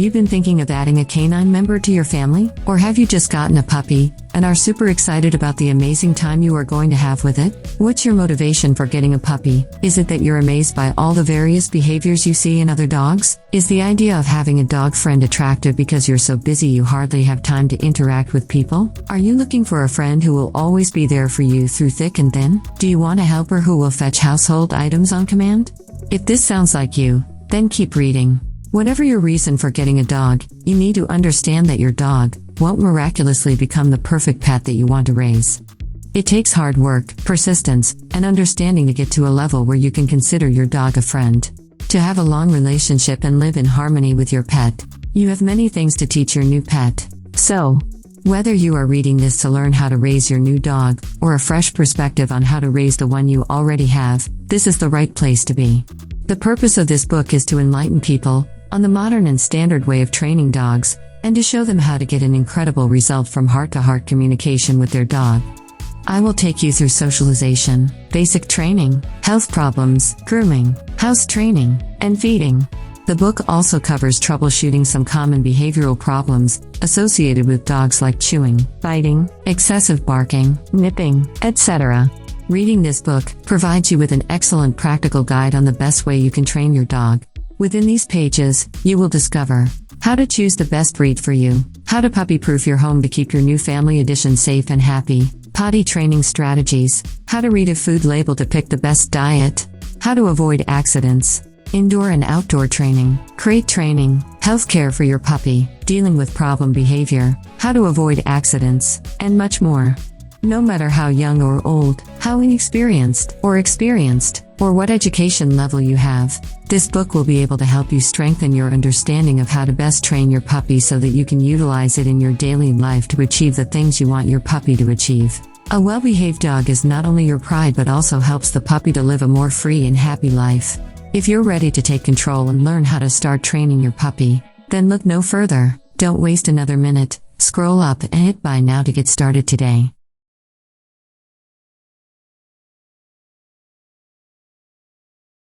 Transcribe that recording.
you been thinking of adding a canine member to your family? Or have you just gotten a puppy and are super excited about the amazing time you are going to have with it? What's your motivation for getting a puppy? Is it that you're amazed by all the various behaviors you see in other dogs? Is the idea of having a dog friend attractive because you're so busy you hardly have time to interact with people? Are you looking for a friend who will always be there for you through thick and thin? Do you want a helper who will fetch household items on command? If this sounds like you, then keep reading. Whatever your reason for getting a dog, you need to understand that your dog won't miraculously become the perfect pet that you want to raise. It takes hard work, persistence, and understanding to get to a level where you can consider your dog a friend. To have a long relationship and live in harmony with your pet, you have many things to teach your new pet. So, whether you are reading this to learn how to raise your new dog, or a fresh perspective on how to raise the one you already have, this is the right place to be. The purpose of this book is to enlighten people on the modern and standard way of training dogs, and to show them how to get an incredible result from heart-to-heart communication with their dog. I will take you through socialization, basic training, health problems, grooming, house training, and feeding. The book also covers troubleshooting some common behavioral problems associated with dogs like chewing, biting, excessive barking, nipping, etc. Reading this book provides you with an excellent practical guide on the best way you can train your dog. Within these pages, you will discover how to choose the best breed for you, how to puppy-proof your home to keep your new family edition safe and happy, potty training strategies, how to read a food label to pick the best diet, how to avoid accidents, indoor and outdoor training, crate training, healthcare for your puppy, dealing with problem behavior, how to avoid accidents, and much more. No matter how young or old, how inexperienced or experienced, or what education level you have, this book will be able to help you strengthen your understanding of how to best train your puppy so that you can utilize it in your daily life to achieve the things you want your puppy to achieve. A well-behaved dog is not only your pride but also helps the puppy to live a more free and happy life. If you're ready to take control and learn how to start training your puppy, then look no further. Don't waste another minute. Scroll up and hit buy now to get started today.